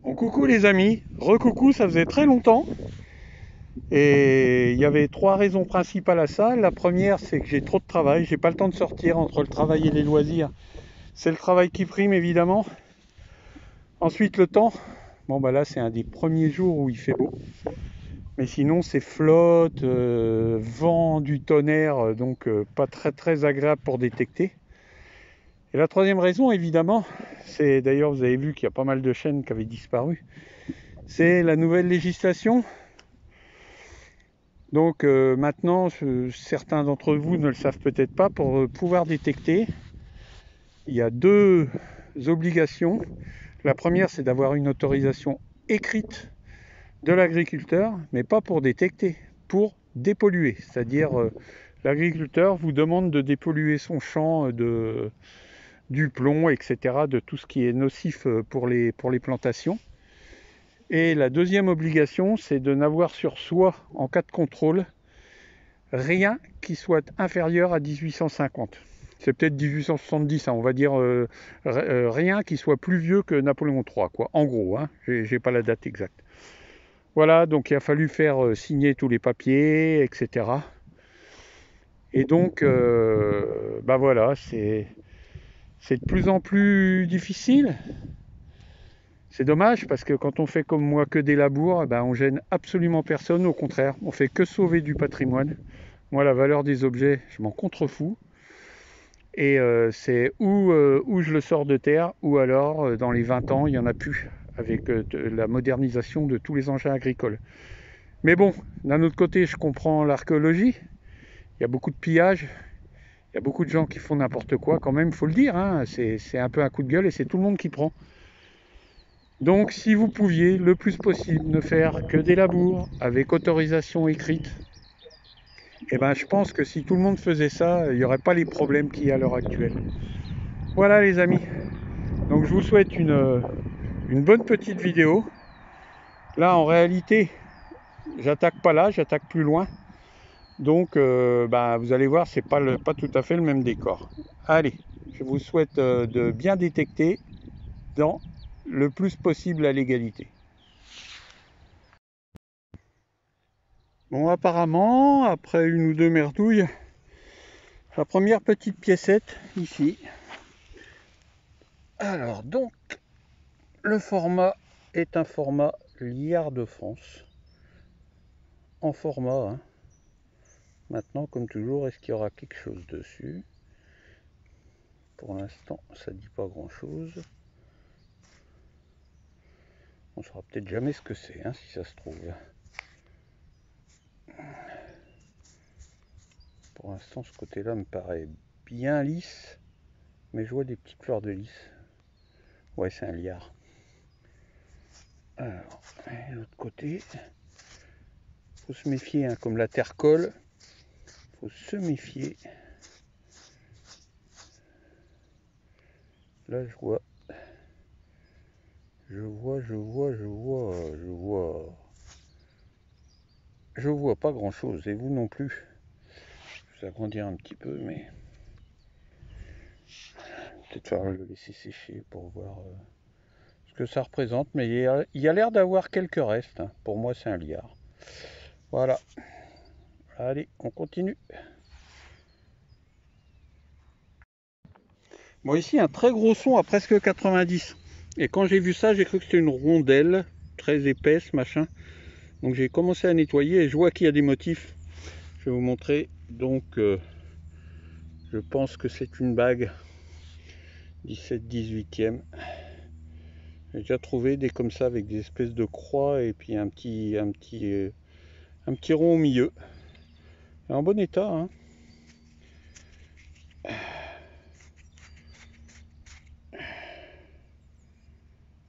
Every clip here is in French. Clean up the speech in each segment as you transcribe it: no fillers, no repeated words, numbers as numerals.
Bon, coucou les amis, recoucou, ça faisait très longtemps et il y avait trois raisons principales à ça. La première, c'est que j'ai trop de travail, j'ai pas le temps de sortir entre le travail et les loisirs. C'est le travail qui prime évidemment. Ensuite le temps, bon bah là c'est un des premiers jours où il fait beau. Mais sinon c'est flotte, vent, du tonnerre, donc pas très agréable pour détecter. Et la troisième raison évidemment, c'est d'ailleurs vous avez vu qu'il y a pas mal de chaînes qui avaient disparu, c'est la nouvelle législation. Donc maintenant, certains d'entre vous ne le savent peut-être pas, pour pouvoir détecter, il y a deux obligations. La première, c'est d'avoir une autorisation écrite de l'agriculteur, mais pas pour détecter, pour dépolluer. C'est-à-dire, l'agriculteur vous demande de dépolluer son champ du plomb, etc., de tout ce qui est nocif pour les plantations. Et la deuxième obligation, c'est de n'avoir sur soi, en cas de contrôle, rien qui soit inférieur à 1850. C'est peut-être 1870, hein, on va dire rien qui soit plus vieux que Napoléon III, quoi. En gros, hein, j'ai pas la date exacte. Voilà, donc il a fallu faire signer tous les papiers, etc. Et donc, bah voilà, c'est de plus en plus difficile. C'est dommage parce que quand on fait comme moi que des labours, ben on gêne absolument personne. Au contraire, on fait que sauver du patrimoine. Moi, la valeur des objets, je m'en contrefous. Et c'est où je le sors de terre, ou alors dans les 20 ans, il n'y en a plus, avec la modernisation de tous les engins agricoles. Mais bon, d'un autre côté, je comprends l'archéologie. Il y a beaucoup de pillages, il y a beaucoup de gens qui font n'importe quoi, quand même, il faut le dire. Hein, c'est un peu un coup de gueule et c'est tout le monde qui prend. Donc, si vous pouviez, le plus possible, ne faire que des labours avec autorisation écrite, eh ben, je pense que si tout le monde faisait ça, il n'y aurait pas les problèmes qu'il y a à l'heure actuelle. Voilà les amis. Donc je vous souhaite une bonne petite vidéo. Là en réalité, j'attaque pas là, j'attaque plus loin. Donc bah, vous allez voir, c'est pas tout à fait le même décor. Allez, je vous souhaite de bien détecter dans le plus possible la légalité. Bon, apparemment, après une ou deux merdouilles, la première petite piécette ici. Alors donc, le format est un format Liard de France. En format, hein. Maintenant, comme toujours, est-ce qu'il y aura quelque chose dessus? Pour l'instant, ça ne dit pas grand-chose. On ne saura peut-être jamais ce que c'est, hein, si ça se trouve. Pour l'instant, ce côté-là me paraît bien lisse, mais je vois des petites fleurs de lys. Ouais, c'est un liard. Alors, l'autre côté, faut se méfier, hein, comme la terre colle, faut se méfier. Là, je vois pas grand-chose, et vous non plus. Je vais agrandir un petit peu, mais peut-être faire le laisser sécher pour voir ce que ça représente. Mais il y a l'air d'avoir quelques restes, hein. Pour moi, c'est un liard. Voilà. Allez, on continue. Bon, ici, un très gros son à presque 90. Et quand j'ai vu ça, j'ai cru que c'était une rondelle très épaisse, machin. Donc j'ai commencé à nettoyer et je vois qu'il y a des motifs. Je vais vous montrer. Donc, je pense que c'est une bague 17-18e. J'ai déjà trouvé des comme ça avec des espèces de croix et puis un petit rond au milieu. En bon état, hein.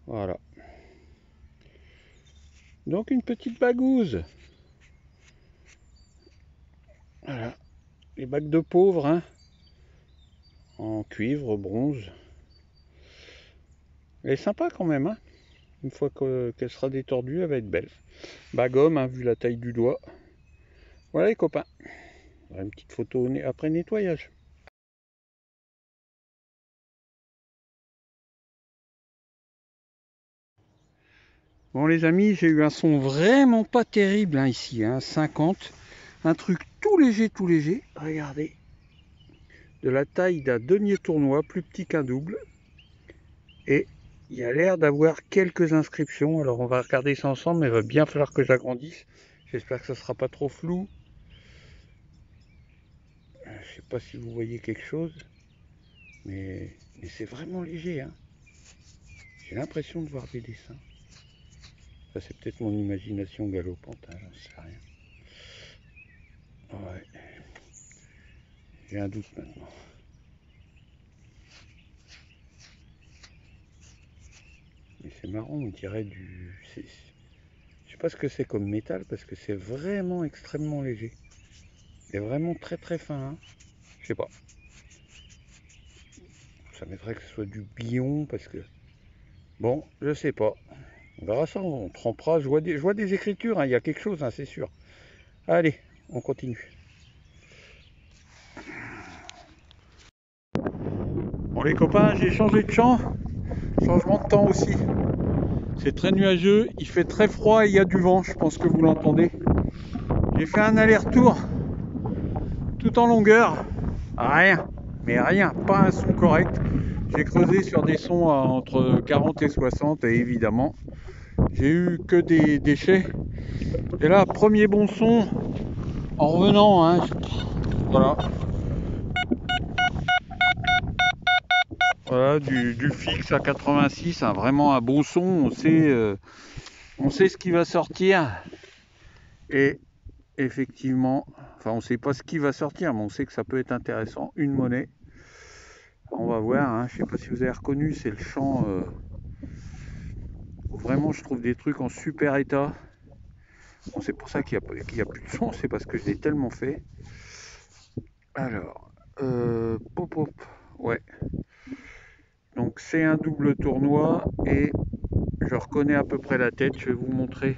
Voilà. Donc une petite bagouze. Voilà. Les bagues de pauvres, hein. En cuivre, bronze. Elle est sympa quand même, hein. Une fois qu'elle sera détordue, elle va être belle. Bague homme, hein, vu la taille du doigt. Voilà les copains. Une petite photo après nettoyage. Bon les amis, j'ai eu un son vraiment pas terrible hein, ici, hein, 50. Un truc tout léger, regardez. De la taille d'un denier tournoi, plus petit qu'un double. Et il y a l'air d'avoir quelques inscriptions. Alors on va regarder ça ensemble, mais il va bien falloir que j'agrandisse. J'espère que ça sera pas trop flou. Je sais pas si vous voyez quelque chose, mais c'est vraiment léger. Hein. J'ai l'impression de voir des dessins. Ça c'est peut-être mon imagination galopante, hein, j'en sais rien. Ouais. J'ai un doute maintenant. Mais c'est marrant, on dirait du... Je sais pas ce que c'est comme métal parce que c'est vraiment extrêmement léger. C'est vraiment très fin. Hein. Je sais pas. Ça m'étonnerait que ce soit du billon parce que... Bon, je sais pas. On verra ça, on trempera. Je vois des écritures, hein. Il y a quelque chose, hein, c'est sûr. Allez, on continue. Bon les copains, j'ai changé de champ. Changement de temps aussi. C'est très nuageux, il fait très froid et il y a du vent, je pense que vous l'entendez. J'ai fait un aller-retour tout en longueur. Rien, mais rien, pas un son correct. J'ai creusé sur des sons entre 40 et 60 et évidemment, j'ai eu que des déchets. Et là, premier bon son en revenant, hein, voilà. Voilà, du fixe à 86, hein, vraiment un bon son, on sait ce qui va sortir. Et effectivement, enfin on ne sait pas ce qui va sortir, mais on sait que ça peut être intéressant. Une monnaie, on va voir, hein. Je ne sais pas si vous avez reconnu, c'est le champ où vraiment je trouve des trucs en super état. Bon, c'est pour ça qu'il n'y a plus de son, c'est parce que je l'ai tellement fait. Alors, pop, ouais. Donc c'est un double tournoi et je reconnais à peu près la tête, je vais vous montrer.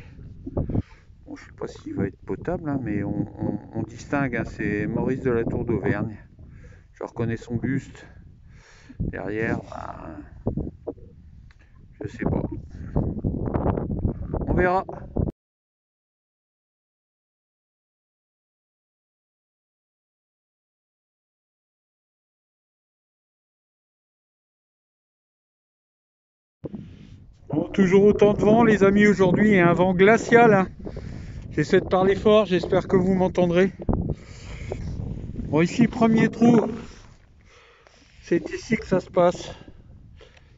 Bon, je ne sais pas s'il va être potable, hein, mais on distingue, hein, c'est Maurice de la Tour d'Auvergne. Je reconnais son buste. Derrière, bah, je sais pas. On verra. Bon, toujours autant de vent les amis aujourd'hui et un vent glacial. Hein. J'essaie de parler fort, j'espère que vous m'entendrez. Bon ici premier trou, c'est ici que ça se passe.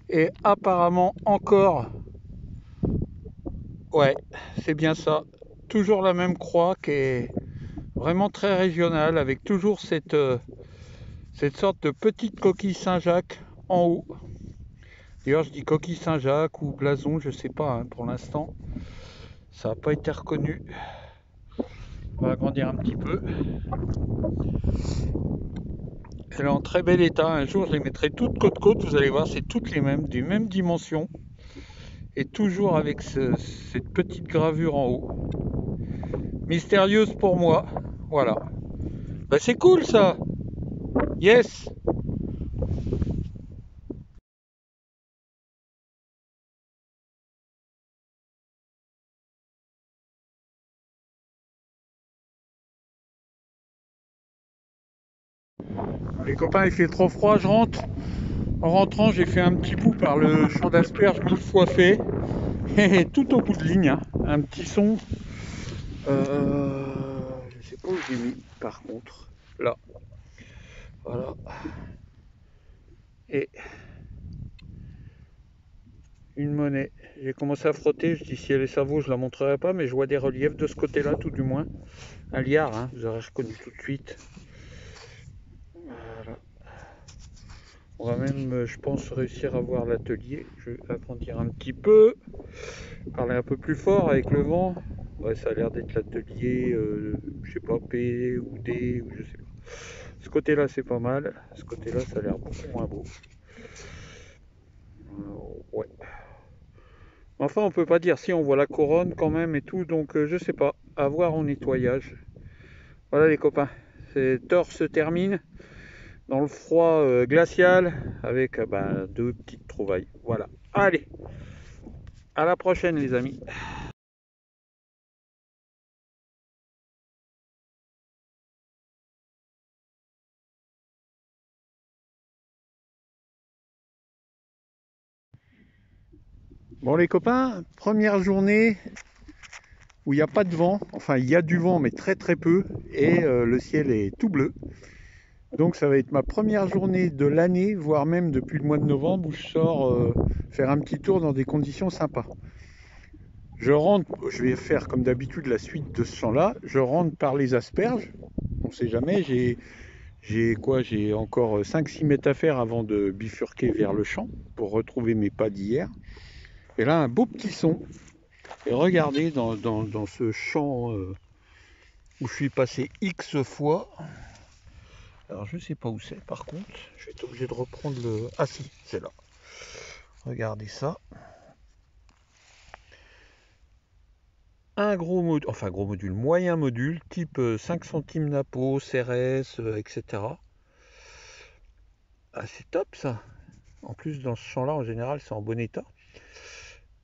Et apparemment encore, ouais c'est bien ça. Toujours la même croix qui est vraiment très régionale avec toujours cette sorte de petite coquille Saint-Jacques en haut. D'ailleurs je dis coquille Saint-Jacques ou blason, je sais pas hein, pour l'instant. Ça n'a pas été reconnu. On va agrandir un petit peu. Elle est en très bel état. Un jour, je les mettrai toutes côte-côte. Vous allez voir, c'est toutes les mêmes, des mêmes dimensions. Et toujours avec cette petite gravure en haut. Mystérieuse pour moi. Voilà. Bah, c'est cool ça. Yes. Les copains, il fait trop froid, je rentre. En rentrant, j'ai fait un petit bout par le champ d'asperges 1000 fois fait. Et tout au bout de ligne, hein. Un petit son. Je sais pas où j'ai mis, par contre. Là. Voilà. Et une monnaie. J'ai commencé à frotter, je dis si elle est cerveau, je la montrerai pas, mais je vois des reliefs de ce côté-là, tout du moins. Un liard, hein, vous aurez reconnu tout de suite. Voilà. On va même, je pense, réussir à voir l'atelier. Je vais agrandir un petit peu, parler un peu plus fort avec le vent. Ouais, ça a l'air d'être l'atelier, je sais pas, P ou D, ou je sais pas. Ce côté-là, c'est pas mal. Ce côté-là, ça a l'air beaucoup moins beau. Ouais. Enfin, on peut pas dire si on voit la couronne quand même et tout, donc je sais pas. À voir au nettoyage. Voilà les copains, cette heure se termine dans le froid glacial avec deux petites trouvailles. Voilà. Allez, À la prochaine les amis. Bon les copains, première journée où il n'y a pas de vent, enfin il y a du vent mais très très peu et le ciel est tout bleu. Donc ça va être ma première journée de l'année, voire même depuis le mois de novembre où je sors faire un petit tour dans des conditions sympas. Je rentre, je vais faire comme d'habitude la suite de ce champ-là, je rentre par les asperges, on ne sait jamais, j'ai encore 5-6 mètres à faire avant de bifurquer vers le champ pour retrouver mes pas d'hier. Et là un beau petit son. Et regardez dans ce champ où je suis passé X fois. Alors je sais pas où c'est par contre. Je vais être obligé de reprendre le... Ah si, c'est là. Regardez ça. Un gros module, enfin gros module, moyen module, type 5 centimes Napo, CRS, etc. Ah c'est top ça. En plus dans ce champ là en général c'est en bon état.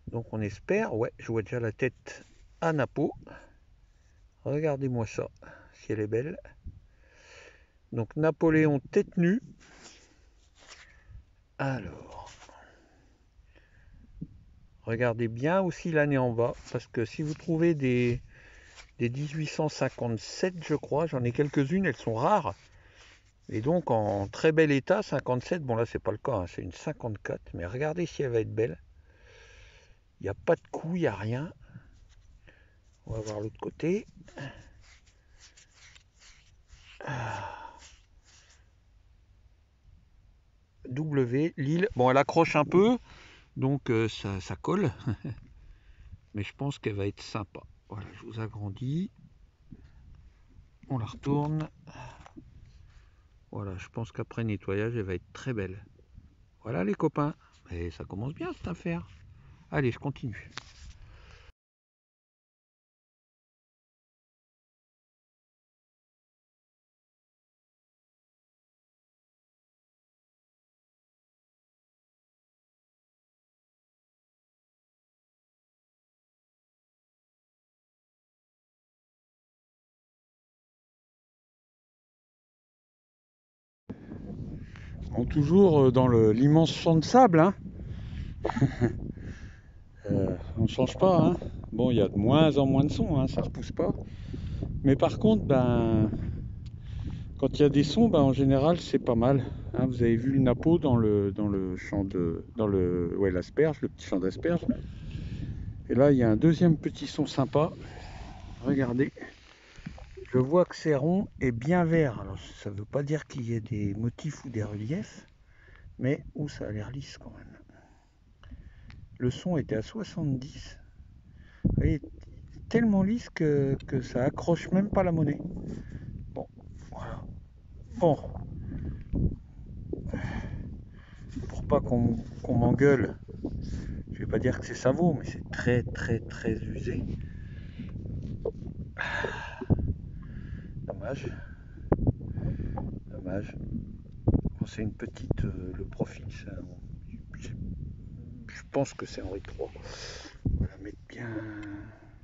Donc on espère, ouais, je vois déjà la tête à Napo. Regardez-moi ça, si elle est belle. Donc Napoléon tête nue. Alors, regardez bien aussi l'année en bas, parce que si vous trouvez des 1857, je crois, j'en ai quelques-unes, elles sont rares. Et donc en très bel état, 57, bon là c'est pas le cas, hein, c'est une 54, mais regardez si elle va être belle. Il n'y a pas de coup, il n'y a rien. On va voir l'autre côté. W, Lille. Bon, elle accroche un peu, donc ça colle. Mais je pense qu'elle va être sympa. Voilà, je vous agrandis. On la retourne. Voilà, je pense qu'après nettoyage, elle va être très belle. Voilà les copains. Et ça commence bien cette affaire. Allez, je continue. Bon, toujours dans l'immense champ de sable, hein. On ne change pas, hein. Bon, il y a de moins en moins de sons, hein, ça ne repousse pas. Mais par contre, ben, quand il y a des sons, ben, en général, c'est pas mal. Hein, vous avez vu le napo dans le champ de... ouais, l'asperge, le petit champ d'asperge. Et là, il y a un deuxième petit son sympa. Regardez. Je vois que c'est rond et bien vert. Alors, ça ne veut pas dire qu'il y ait des motifs ou des reliefs, mais où ça a l'air lisse quand même. Le son était à 70. Vous voyez, tellement lisse que ça accroche même pas la monnaie. Bon, voilà. Bon, pour pas qu'on m'engueule, je vais pas dire que c'est Savo, mais c'est très très très usé. Dommage. Dommage. Bon, c'est une petite, le profil, je pense que c'est Henri III. On va la mettre bien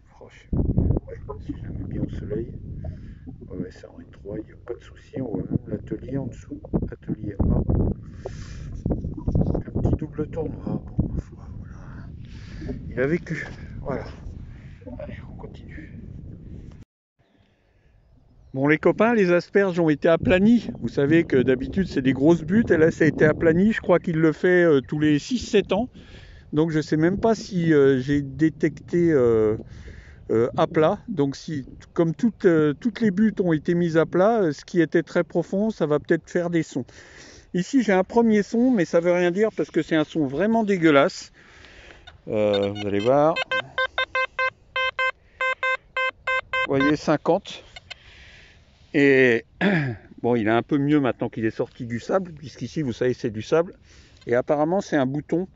proche. Ouais, si je la mets bien au soleil. Ouais, c'est Henri III, il n'y a pas de souci. On voit même l'atelier en dessous. Atelier A. Un petit double tournoi. Bon, ma foi, voilà. Il a vécu. Voilà. Allez, on continue. Bon les copains, les asperges ont été aplanies. Vous savez que d'habitude c'est des grosses buttes et là ça a été aplani. Je crois qu'il le fait tous les 6-7 ans. Donc je ne sais même pas si j'ai détecté à plat. Donc si, comme toutes les buttes ont été mises à plat, ce qui était très profond, ça va peut-être faire des sons. Ici j'ai un premier son, mais ça veut rien dire parce que c'est un son vraiment dégueulasse. Vous allez voir. Vous voyez 50. Et bon, il est un peu mieux maintenant qu'il est sorti du sable, puisqu'ici vous savez c'est du sable. Et apparemment c'est un bouton.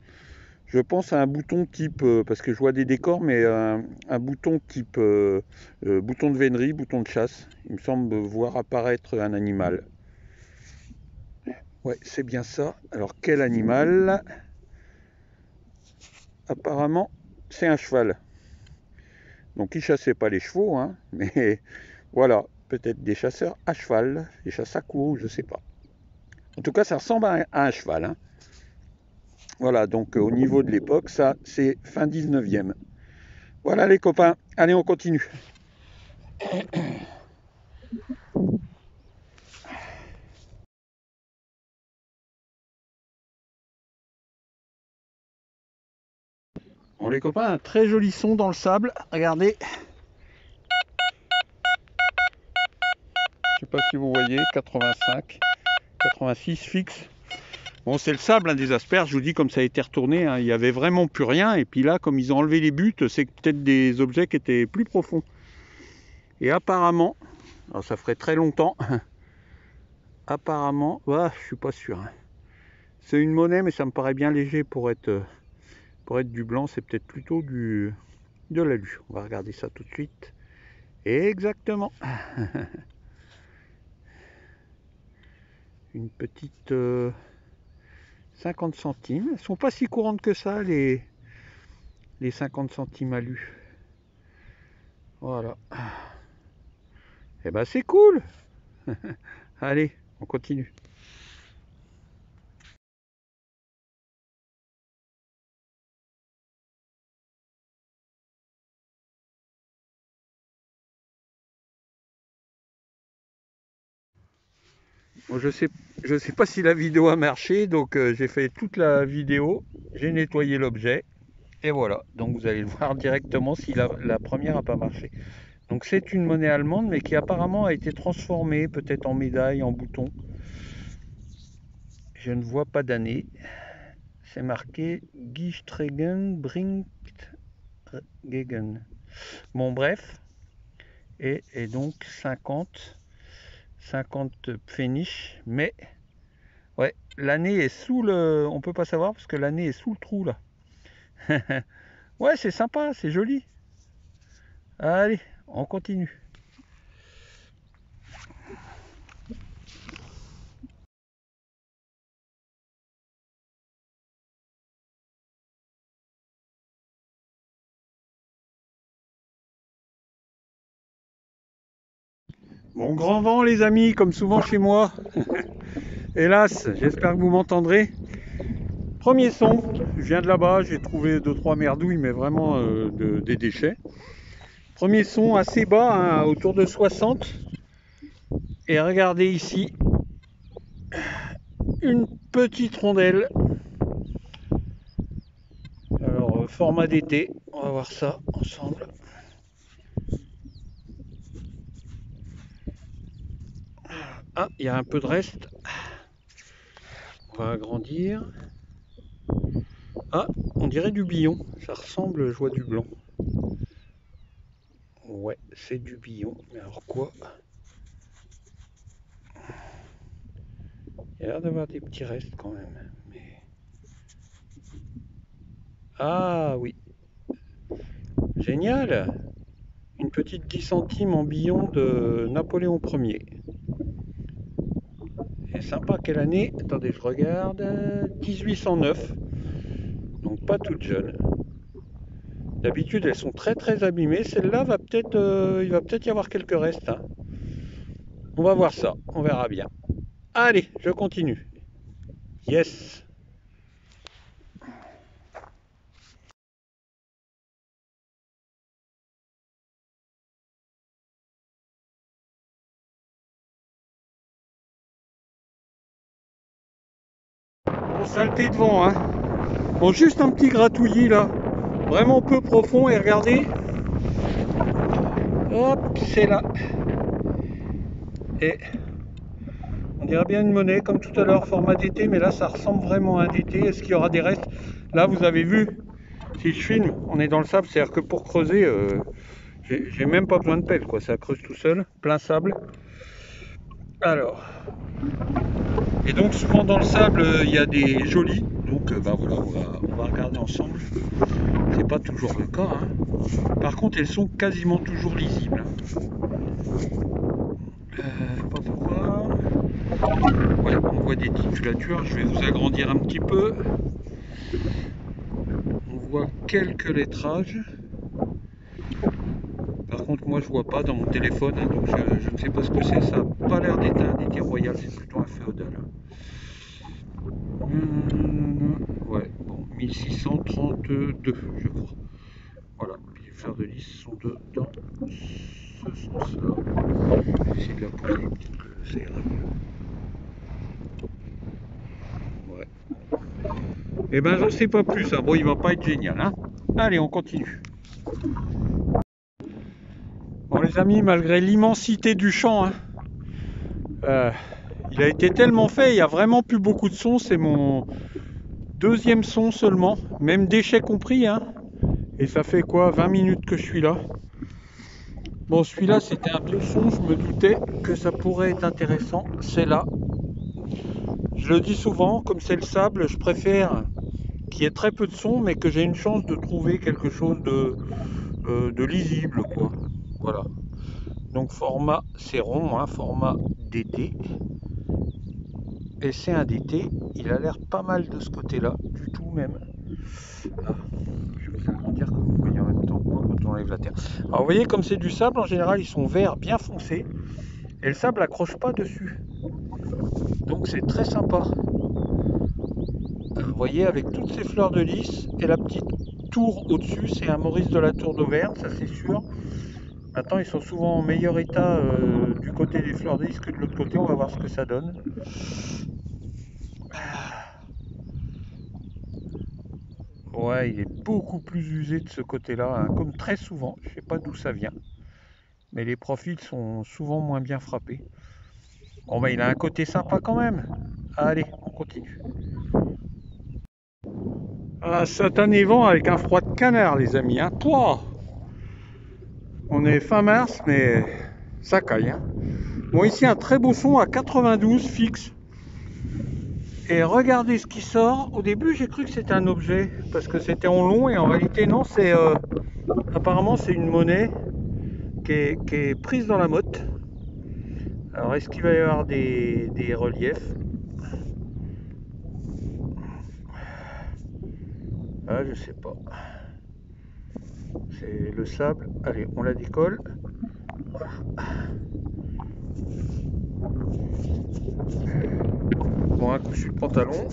Je pense à un bouton type, parce que je vois des décors, mais un bouton type bouton de vénerie, bouton de chasse. Il me semble voir apparaître un animal. Ouais, c'est bien ça. Alors quel animal? Apparemment, c'est un cheval. Donc il chassait pas les chevaux, hein, mais voilà, peut-être des chasseurs à cheval, des chasseurs à courre, je sais pas. En tout cas, ça ressemble à un cheval, hein. Voilà, donc au niveau de l'époque, ça c'est fin 19e. Voilà les copains, allez on continue. Bon les copains, un très joli son dans le sable, regardez. Je sais pas si vous voyez, 85, 86 fixe. Bon, c'est le sable hein, des asperges, je vous dis comme ça a été retourné, hein, il n'y avait vraiment plus rien. Et puis là, comme ils ont enlevé les buts, c'est peut-être des objets qui étaient plus profonds. Et apparemment, alors ça ferait très longtemps, apparemment, je suis pas sûr. Hein. C'est une monnaie, mais ça me paraît bien léger pour être du blanc. C'est peut-être plutôt de l'alu. On va regarder ça tout de suite. Exactement. Une petite 50 centimes. Elles sont pas si courantes que ça, les 50 centimes alu. Voilà. Et ben c'est cool. Allez, on continue. Bon, je sais pas si la vidéo a marché, donc j'ai fait toute la vidéo, j'ai nettoyé l'objet, et voilà. Donc vous allez le voir directement si la première n'a pas marché. Donc c'est une monnaie allemande, mais qui apparemment a été transformée, peut-être en médaille, en bouton. Je ne vois pas d'année. C'est marqué Gistregen bringt gegen. Bon bref, et donc 50 Pfennig, mais ouais, l'année est sous le... On peut pas savoir parce que l'année est sous le trou là. Ouais, c'est sympa, c'est joli. Allez, on continue. Bon, grand vent les amis, comme souvent chez moi. Hélas, j'espère que vous m'entendrez. Premier son, je viens de là-bas, j'ai trouvé 2-3 merdouilles, mais vraiment des déchets. Premier son assez bas, hein, autour de 60. Et regardez ici, une petite rondelle. Alors, format d'été, on va voir ça ensemble. Ah, il y a un peu de reste. On va agrandir. Ah, on dirait du billon. Ça ressemble, je vois du blanc. Ouais, c'est du billon. Mais alors quoi? Il y a l'air d'avoir des petits restes quand même. Mais... Ah oui. Génial. Une petite 10 centimes en billon de Napoléon Ier. C'est sympa, quelle année? Attendez, je regarde. 1809. Donc pas toute jeune. D'habitude, elles sont très très abîmées. Celle-là va peut-être, il va peut-être y avoir quelques restes. Hein. On va voir ça, on verra bien. Allez, je continue. Yes. Bon, saleté de vent, hein. Bon, juste un petit gratouillis là. Vraiment peu profond et regardez. Hop, c'est là. Et on dirait bien une monnaie comme tout à l'heure, format d'été, mais là ça ressemble vraiment à un d'été. Est-ce qu'il y aura des restes? Là vous avez vu, si je filme, on est dans le sable, c'est-à-dire que pour creuser, j'ai même pas besoin de pelle, quoi. Ça creuse tout seul, plein sable. Alors, et donc souvent dans le sable, il y a des jolis. Donc voilà, on va regarder ensemble. C'est pas toujours le cas. Hein. Par contre, elles sont quasiment toujours lisibles. Ouais, on voit des titulatures. Je vais vous agrandir un petit peu. On vois quelques lettrages. Par contre, moi je vois pas dans mon téléphone, hein, donc je ne sais pas ce que c'est. Ça n'a pas l'air d'être un été royal, c'est plutôt un féodal. Ouais, bon, 1632, je crois. Voilà, puis les fleurs de lys sont dans ce sens-là. Je vais essayer de la poser, peut-être que ça ira mieux. Ouais. Et ben j'en sais pas plus, hein. Bon, il va pas être génial, hein. Allez, on continue. Bon les amis, malgré l'immensité du champ, hein, il a été tellement fait, il n'y a vraiment plus beaucoup de sons, c'est mon deuxième son seulement, même déchets compris, hein. Et ça fait quoi, 20 minutes que je suis là. Bon, celui-là c'était un bon son, je me doutais que ça pourrait être intéressant, c'est là. Je le dis souvent, comme c'est le sable, je préfère qu'il y ait très peu de son, mais que j'ai une chance de trouver quelque chose de lisible, quoi. Voilà. Donc format, c'est rond, hein, format DT. Et c'est un DT, il a l'air pas mal de ce côté-là, du tout même. Ah, je vais vous agrandir comme vous voyez en même temps quand on enlève la terre. Alors vous voyez, comme c'est du sable, en général ils sont verts bien foncés, et le sable n'accroche pas dessus. Donc c'est très sympa. Vous voyez, avec toutes ces fleurs de lys et la petite tour au-dessus, c'est un Maurice de la Tour d'Auvergne, ça c'est sûr. Maintenant ils sont souvent en meilleur état du côté des fleurs de lys que de l'autre côté, on va voir ce que ça donne. Ouais, il est beaucoup plus usé de ce côté-là, hein, comme très souvent. Je sais pas d'où ça vient. Mais les profils sont souvent moins bien frappés. Bon, bah, il a un côté sympa quand même. Allez, on continue. Ah, satané vent avec un froid de canard, les amis. Hein. Pouah, on est fin mars, mais ça caille. Hein. Bon, ici, un très beau son à 92 fixe. Et regardez ce qui sort. Au début, j'ai cru que c'était un objet, parce que c'était en long, et en réalité, non, c'est... apparemment, c'est une monnaie qui est prise dans la motte. Alors, est-ce qu'il va y avoir des reliefs? Ah, je sais pas. C'est le sable. Allez, on la décolle. Bon, un coup sur le pantalon.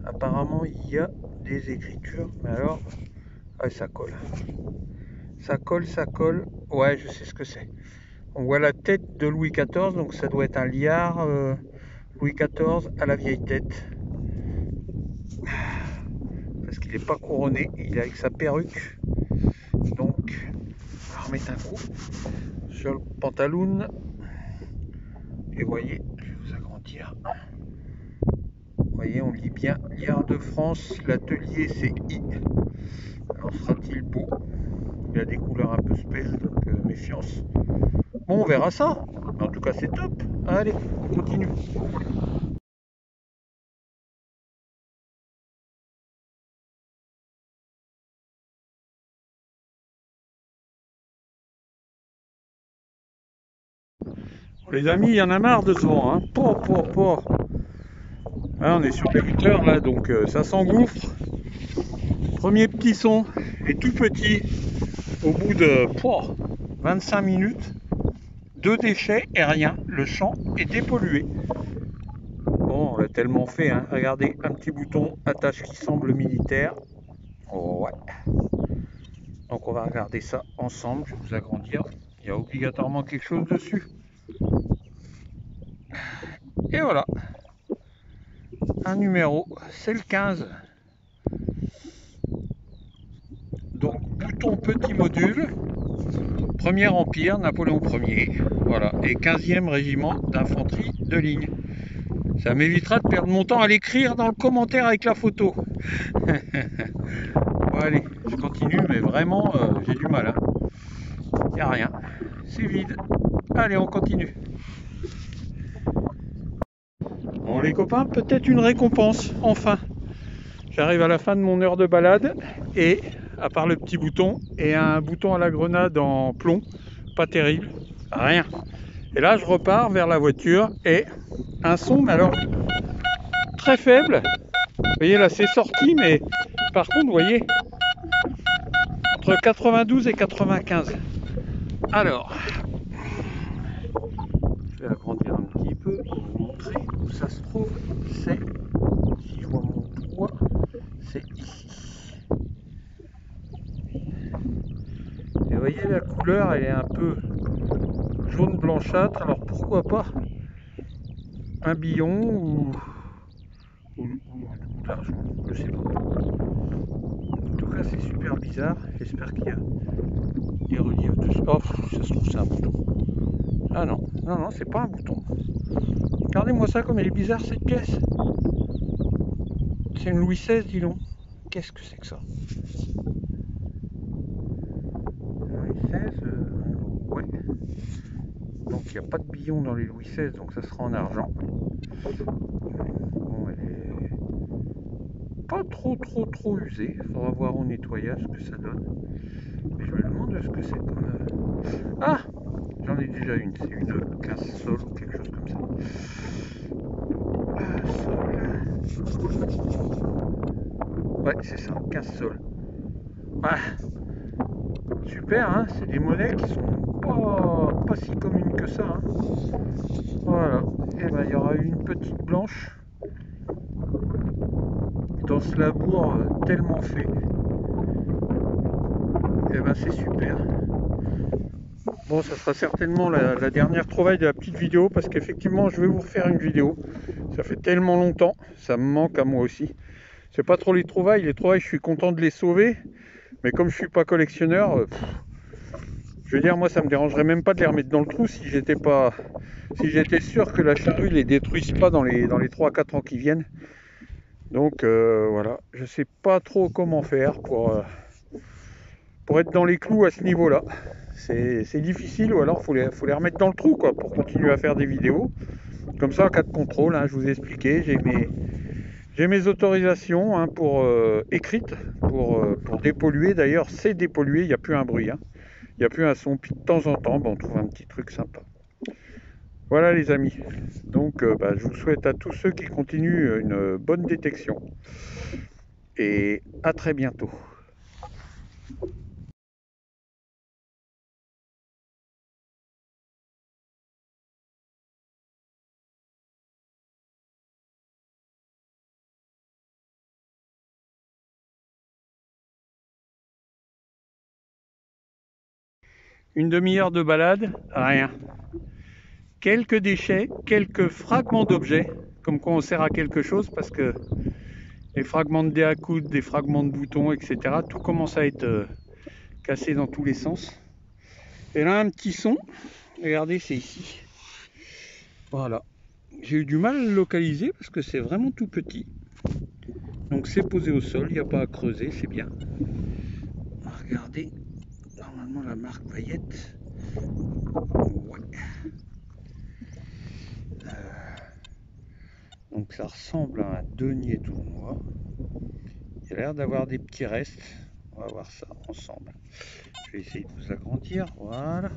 Apparemment, il y a des écritures, mais alors, ah, ça colle. Ça colle, ça colle. Ouais, je sais ce que c'est. On voit la tête de Louis XIV, donc ça doit être un liard Louis XIV à la vieille tête. Parce qu'il n'est pas couronné, il est avec sa perruque. Donc, on va remettre un coup sur le pantalon. Et voyez, je vais vous agrandir. Vous voyez, on lit bien Liard de France, l'atelier c'est I. Alors sera-t-il beau? Il a des couleurs un peu spèces, donc méfiance. Bon, on verra ça. Mais en tout cas, c'est top. Allez, on continue. Les amis, il y en a marre de ce vent. Hein. Hein, on est sur les 8 heures là, donc ça s'engouffre. Premier petit son est tout petit. Au bout de 25 minutes, 2 déchets et rien. Le champ est dépollué. Bon, on l'a tellement fait. Hein. Regardez, un petit bouton attache qui semble militaire. Oh, ouais. Donc on va regarder ça ensemble. Je vais vous agrandir. Il y a obligatoirement quelque chose dessus. Et voilà. Un numéro, c'est le 15. Donc bouton petit module. Premier Empire, Napoléon Ier. Voilà. Et 15e régiment d'infanterie de ligne. Ça m'évitera de perdre mon temps à l'écrire dans le commentaire avec la photo. Bon allez, je continue, mais vraiment j'ai du mal. Il n'y a rien. C'est vide. Allez, on continue. Bon les copains, peut-être une récompense, enfin. J'arrive à la fin de mon heure de balade et, à part le petit bouton et un bouton à la grenade en plomb, pas terrible, rien. Et là je repars vers la voiture et un son, mais alors très faible. Vous voyez là c'est sorti, mais par contre vous voyez entre 92 et 95. Alors, je vais agrandir un petit peu pour vous montrer où ça se trouve. C'est, si je vois mon doigt, c'est ici. Et vous voyez la couleur, elle est un peu jaune blanchâtre. Alors pourquoi pas un billon ou de l'argent, je sais pas. En tout cas c'est super bizarre. J'espère qu'il y a des reliefs dessus. Oh, ça se trouve c'est un bouton. Ah non, non, non, c'est pas un bouton. Regardez-moi ça comme elle est bizarre cette pièce. C'est une Louis XVI, dis donc. Qu'est-ce que c'est que ça? Louis XVI, ouais. Donc il n'y a pas de billon dans les Louis XVI, donc ça sera en argent. Bon, elle est pas trop usée. Il faudra voir au nettoyage ce que ça donne. Mais je me demande ce que c'est comme... Ah, j'en ai déjà une. C'est une 15 sol ou quelque chose comme ça. Ouais, c'est ça, 15 sols. Ah, super, hein, c'est des monnaies qui sont pas si communes que ça. Hein. Voilà, et ben il y aura une petite blanche dans ce labour tellement fait. Et ben c'est super. Bon, ça sera certainement la dernière trouvaille de la petite vidéo parce qu'effectivement je vais vous refaire une vidéo. Ça fait tellement longtemps, ça me manque à moi aussi. C'est pas trop les trouvailles je suis content de les sauver, mais comme je suis pas collectionneur, je veux dire moi ça me dérangerait même pas de les remettre dans le trou si j'étais sûr que la charrue les détruise pas dans les 3-4 ans qui viennent. Donc voilà, je sais pas trop comment faire pour être dans les clous à ce niveau là. C'est difficile, ou alors faut les remettre dans le trou quoi, pour continuer à faire des vidéos. Comme ça en cas de contrôle, hein, je vous ai expliqué, j'ai mes autorisations hein, écrites pour dépolluer. D'ailleurs, c'est dépollué, il n'y a plus un bruit, hein. Il n'y a plus un son. Puis de temps en temps, on trouve un petit truc sympa. Voilà les amis. Donc, je vous souhaite à tous ceux qui continuent une bonne détection. Et à très bientôt. Une demi-heure de balade, rien. Quelques déchets, quelques fragments d'objets, comme quoi on sert à quelque chose, parce que les fragments de dés à coudre, des fragments de boutons, etc., tout commence à être cassé dans tous les sens. Et là, un petit son, regardez, c'est ici. Voilà. J'ai eu du mal à le localiser parce que c'est vraiment tout petit. Donc c'est posé au sol, il n'y a pas à creuser, c'est bien. Regardez, normalement la marque va y être. Ouais. Donc ça ressemble à un denier tournois. Il a l'air d'avoir des petits restes. On va voir ça ensemble. Je vais essayer de vous agrandir. Voilà.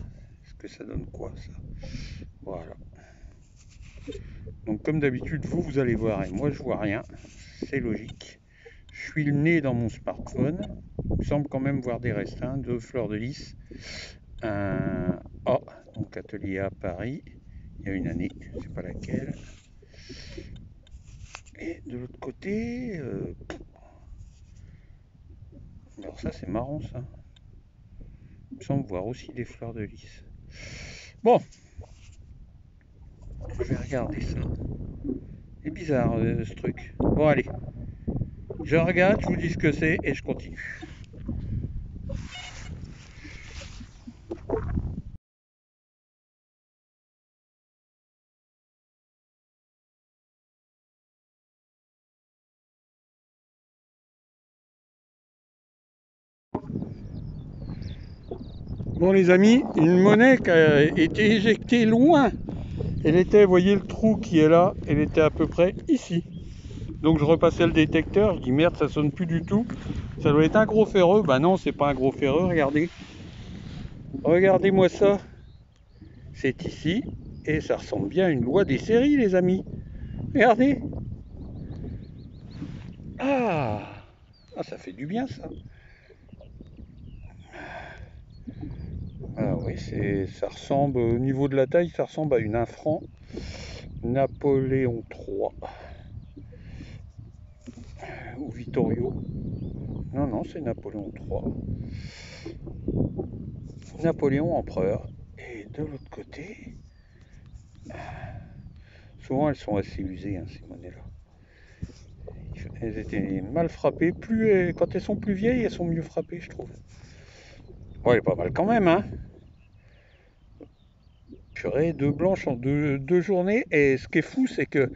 Est-ce que ça donne quoi ça? Voilà. Donc comme d'habitude, vous allez voir et moi je vois rien. C'est logique. Je suis le nez dans mon smartphone. Il me semble quand même voir des restes. Hein. 2 fleurs de lys. Un A, donc atelier à Paris. Il y a une année, je ne sais pas laquelle. Et de l'autre côté, alors ça c'est marrant ça. Il me semble voir aussi des fleurs de lys. Bon, je vais regarder ça. C'est bizarre ce truc. Bon allez, je regarde, je vous dis ce que c'est et je continue. Bon les amis, une monnaie qui a été éjectée loin. Elle était, vous voyez le trou qui est là, elle était à peu près ici. Donc je repassais le détecteur, je dis merde ça sonne plus du tout. Ça doit être un gros ferreux. Bah non, c'est pas un gros ferreux, regardez. Regardez-moi ça. C'est ici. Et ça ressemble bien à une loi des séries, les amis. Regardez. Ah, ah, ça fait du bien, ça. Ah oui, ça ressemble, au niveau de la taille, ça ressemble à une infran Napoléon III ou Vittorio. Non, non, c'est Napoléon III. Napoléon empereur. Et de l'autre côté, souvent elles sont assez usées, hein, ces monnaies-là. Elles étaient mal frappées. Quand elles sont plus vieilles, elles sont mieux frappées, je trouve. Ouais, elle est pas mal quand même, hein. Purée, deux blanches en deux journées. Et ce qui est fou, c'est que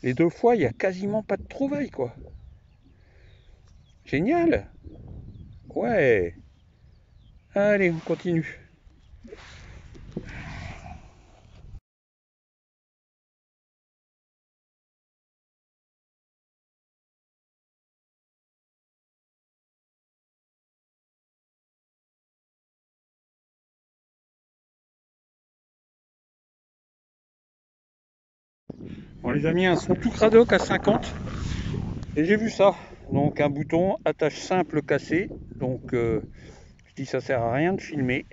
les deux fois, il n'y a quasiment pas de trouvailles, quoi. Génial. Ouais. Allez, on continue. Bon, les amis, elles sont tout cradoc à 50. Et j'ai vu ça. Donc un bouton, attache simple cassé. Donc je dis ça sert à rien de filmer.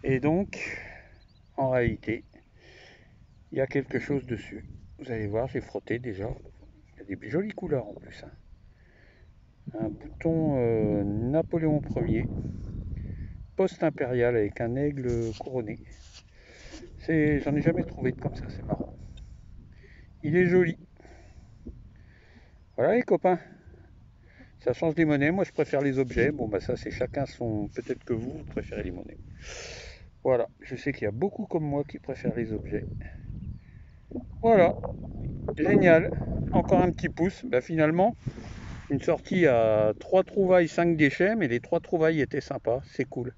Et donc, en réalité, il y a quelque chose dessus. Vous allez voir, j'ai frotté déjà. Il y a des jolies couleurs en plus, hein. Un bouton Napoléon Ier, post-impérial avec un aigle couronné. J'en ai jamais trouvé de comme ça, c'est marrant. Il est joli. Voilà les copains. Ça change des monnaies. Moi, je préfère les objets. Bon, bah ça, c'est chacun son. Peut-être que vous préférez les monnaies. Voilà. Je sais qu'il y a beaucoup comme moi qui préfèrent les objets. Voilà. Génial. Encore un petit pouce. Bah, finalement, une sortie à 3 trouvailles, 5 déchets, mais les 3 trouvailles étaient sympas. C'est cool.